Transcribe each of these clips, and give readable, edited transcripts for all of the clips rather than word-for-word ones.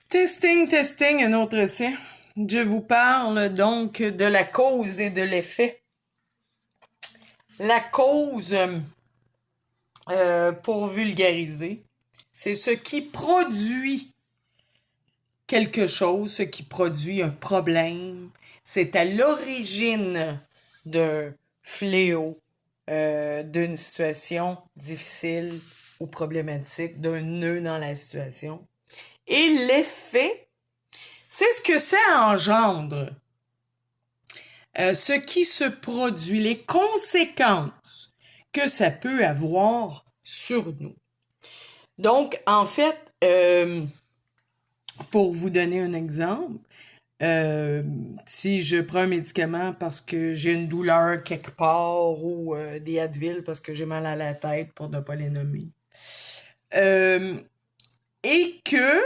Testing, testing, un autre essai. Je vous parle donc de la cause et de l'effet. La cause, pour vulgariser, c'est ce qui produit quelque chose, ce qui produit un problème. C'est à l'origine d'un fléau, d'une situation difficile ou problématique, d'un nœud dans la situation. Et l'effet, c'est ce que ça engendre, ce qui se produit, les conséquences que ça peut avoir sur nous. Donc, en fait, pour vous donner un exemple, si je prends un médicament parce que j'ai une douleur quelque part ou des Advil parce que j'ai mal à la tête, pour ne pas les nommer, et que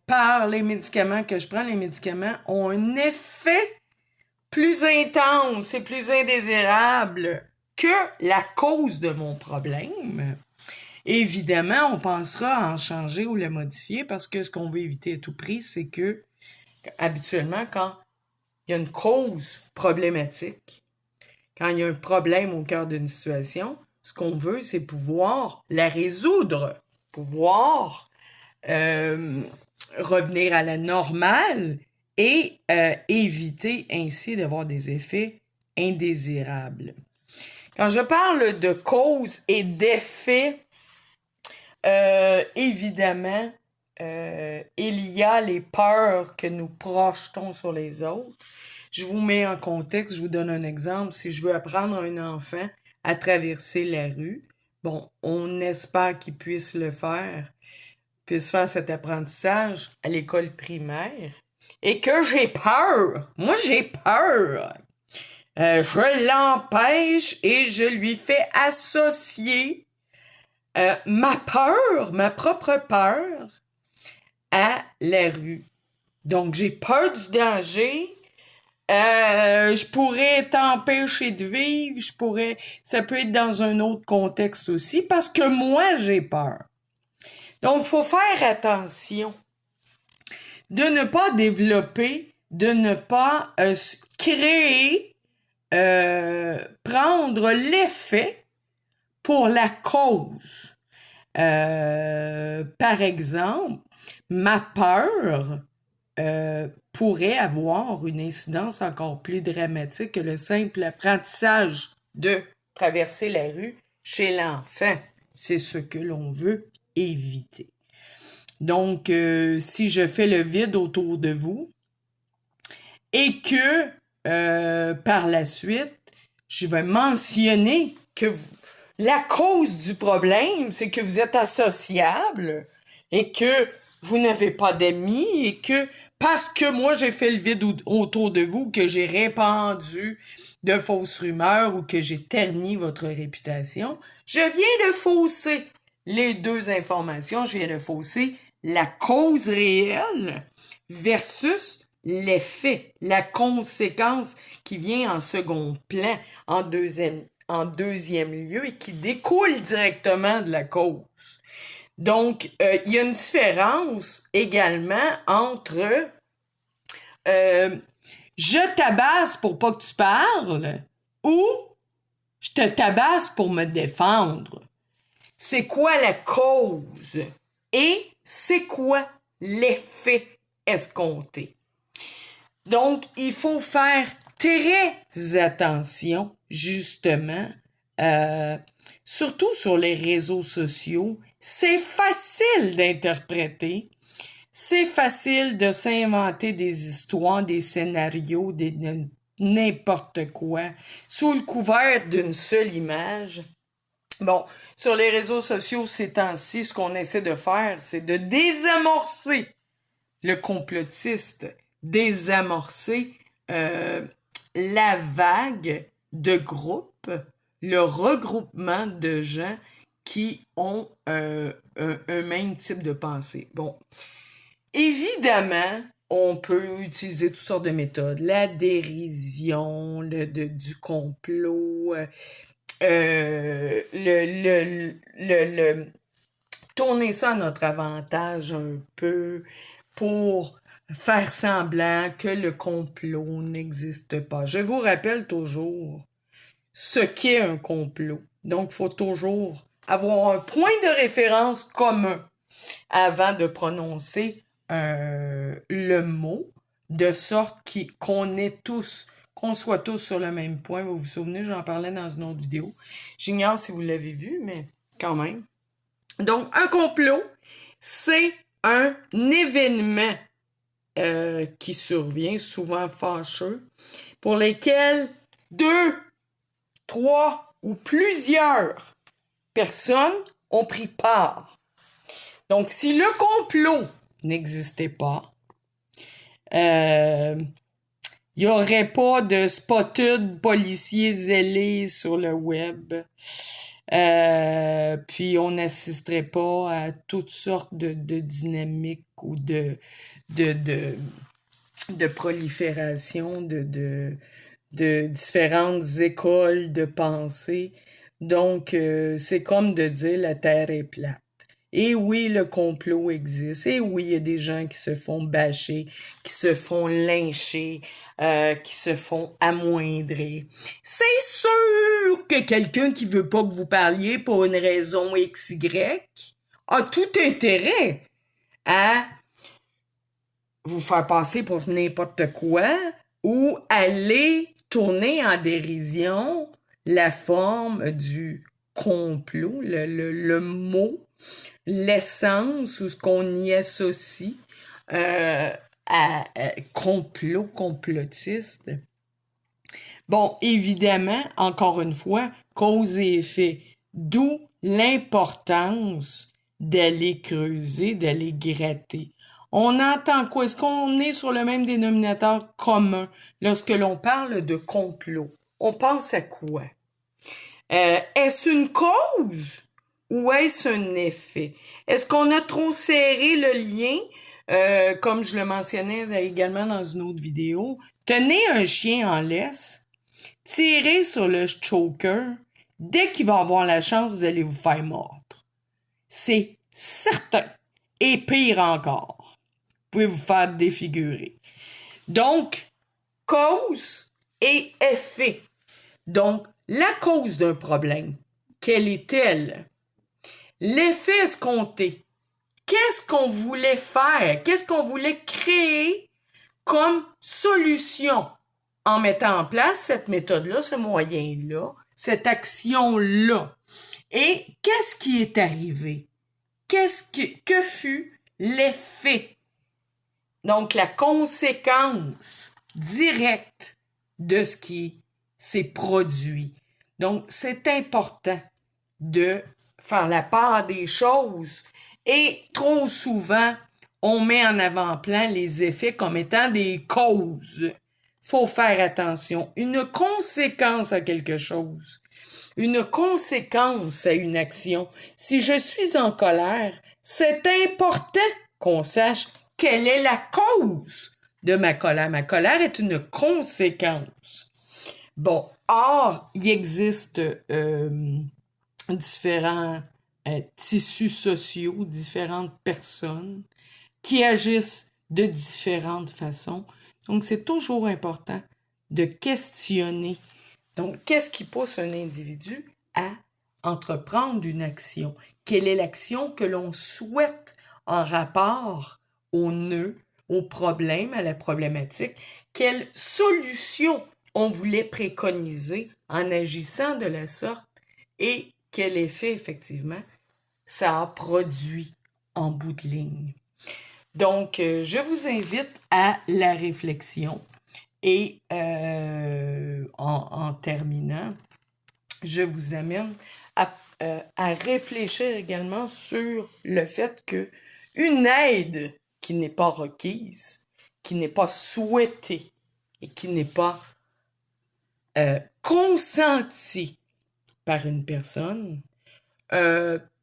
par les médicaments que je prends, les médicaments ont un effet plus intense et plus indésirable que la cause de mon problème. Évidemment, on pensera à en changer ou le modifier parce que ce qu'on veut éviter à tout prix, c'est que, habituellement, quand il y a une cause problématique, quand il y a un problème au cœur d'une situation, ce qu'on veut, c'est pouvoir la résoudre, pouvoir revenir à la normale et éviter ainsi d'avoir des effets indésirables. Quand je parle de cause et d'effet, évidemment, il y a les peurs que nous projetons sur les autres. Je vous mets en contexte, je vous donne un exemple. Si je veux apprendre à un enfant à traverser la rue, bon, on espère qu'il puisse faire cet apprentissage à l'école primaire, et que j'ai peur. Moi, j'ai peur. Je l'empêche et je lui fais associer ma peur, ma propre peur, à la rue. Donc, j'ai peur du danger. Je pourrais t'empêcher de vivre. Ça peut être dans un autre contexte aussi, parce que moi, j'ai peur. Donc, il faut faire attention de ne pas développer, de ne pas créer, prendre l'effet pour la cause. Par exemple, ma peur pourrait avoir une incidence encore plus dramatique que le simple apprentissage de traverser la rue chez l'enfant. C'est ce que l'on veut éviter. Donc, si je fais le vide autour de vous et que par la suite, je vais mentionner que la cause du problème, c'est que vous êtes associable et que vous n'avez pas d'amis et que parce que moi j'ai fait le vide autour de vous, que j'ai répandu de fausses rumeurs ou que j'ai terni votre réputation, je viens de fausser les deux informations, je viens de fausser la cause réelle versus l'effet, la conséquence qui vient en second plan, en deuxième lieu et qui découle directement de la cause. Donc, il y a une différence également entre je tabasse pour pas que tu parles ou je te tabasse pour me défendre. C'est quoi la cause et c'est quoi l'effet escompté? Donc, il faut faire très attention, justement, surtout sur les réseaux sociaux. C'est facile d'interpréter, c'est facile de s'inventer des histoires, des scénarios, n'importe quoi, sous le couvert d'une seule image. Bon, sur les réseaux sociaux, ces temps-ci, ce qu'on essaie de faire, c'est de désamorcer le complotiste, désamorcer la vague de groupes, le regroupement de gens qui ont un même type de pensée. Bon, évidemment, on peut utiliser toutes sortes de méthodes, la dérision, du complot, le tourner ça à notre avantage un peu pour faire semblant que le complot n'existe pas. Je vous rappelle toujours ce qu'est un complot. Donc, il faut toujours avoir un point de référence commun avant de prononcer le mot, de sorte qu'on soit tous sur le même point. Vous vous souvenez, j'en parlais dans une autre vidéo. J'ignore si vous l'avez vu, mais quand même. Donc, un complot, c'est un événement qui survient, souvent fâcheux, pour lesquels 2, 3 ou plusieurs personnes ont pris part. Donc, si le complot n'existait pas, il n'y aurait pas de spotted policiers zélés sur le web. Puis on n'assisterait pas à toutes sortes de dynamiques ou de prolifération de différentes écoles de pensée. Donc, c'est comme de dire la Terre est plate. Et oui, le complot existe. Et oui, il y a des gens qui se font bâcher, qui se font lyncher, qui se font amoindrir. C'est sûr que quelqu'un qui veut pas que vous parliez pour une raison XY a tout intérêt à vous faire passer pour n'importe quoi ou aller tourner en dérision la forme du complot, le mot, l'essence ou ce qu'on y associe à complot, complotiste. Bon, évidemment, encore une fois, cause et effet, d'où l'importance d'aller creuser, d'aller gratter. On entend quoi? Est-ce qu'on est sur le même dénominateur commun lorsque l'on parle de complot? On pense à quoi? Est-ce une cause ou est-ce un effet? Est-ce qu'on a trop serré le lien? Comme je le mentionnais également dans une autre vidéo, tenez un chien en laisse, tirez sur le choker, dès qu'il va avoir la chance, vous allez vous faire mordre. C'est certain. Et pire encore, vous pouvez vous faire défigurer. Donc, cause et effet. Donc, la cause d'un problème, quelle est-elle? L'effet escompté. Qu'est-ce qu'on voulait faire? Qu'est-ce qu'on voulait créer comme solution en mettant en place cette méthode-là, ce moyen-là, cette action-là? Et qu'est-ce qui est arrivé? Que fut l'effet? Donc, la conséquence directe de ce qui s'est produit. Donc, c'est important de faire la part des choses. Et trop souvent, on met en avant-plan les effets comme étant des causes. Faut faire attention. Une conséquence à quelque chose. Une conséquence à une action. Si je suis en colère, c'est important qu'on sache quelle est la cause de ma colère. Ma colère est une conséquence. Bon, or, il existe différents tissus sociaux, différentes personnes qui agissent de différentes façons. Donc, c'est toujours important de questionner. Donc, qu'est-ce qui pousse un individu à entreprendre une action? Quelle est l'action que l'on souhaite en rapport au nœud, au problème, à la problématique? Quelle solution on voulait préconiser en agissant de la sorte et quel effet, effectivement, ça a produit en bout de ligne. Donc, je vous invite à la réflexion et en terminant, je vous amène à réfléchir également sur le fait que une aide qui n'est pas requise, qui n'est pas souhaitée et qui n'est pas consentie par une personne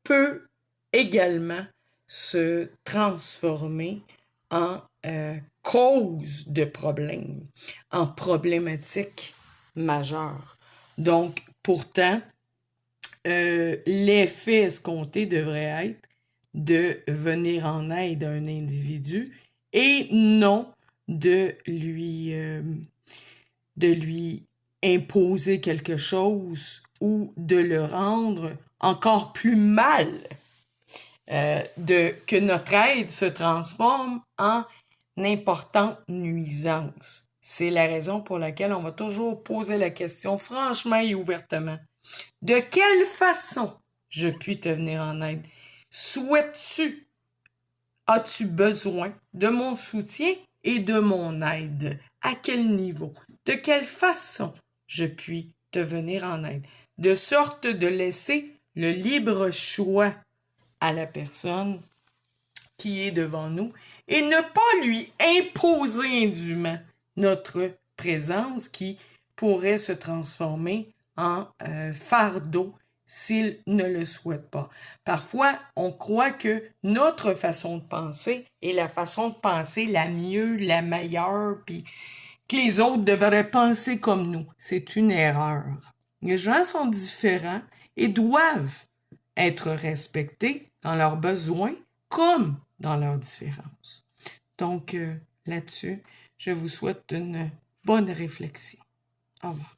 peut également se transformer en cause de problème, en problématique majeure. Donc, pourtant, l'effet escompté devrait être de venir en aide à un individu et non de lui imposer quelque chose ou de le rendre encore plus mal, que notre aide se transforme en importante nuisance. C'est la raison pour laquelle on va toujours poser la question franchement et ouvertement. De quelle façon je puis te venir en aide? Souhaites-tu, as-tu besoin de mon soutien et de mon aide? À quel niveau? De quelle façon je puis te venir en aide? De sorte de laisser le libre choix à la personne qui est devant nous et ne pas lui imposer indûment notre présence qui pourrait se transformer en fardeau s'il ne le souhaite pas. Parfois, on croit que notre façon de penser est la façon de penser la mieux, la meilleure, puis que les autres devraient penser comme nous. C'est une erreur. Les gens sont différents et doivent être respectés dans leurs besoins comme dans leurs différences. Donc, là-dessus, je vous souhaite une bonne réflexion. Au revoir.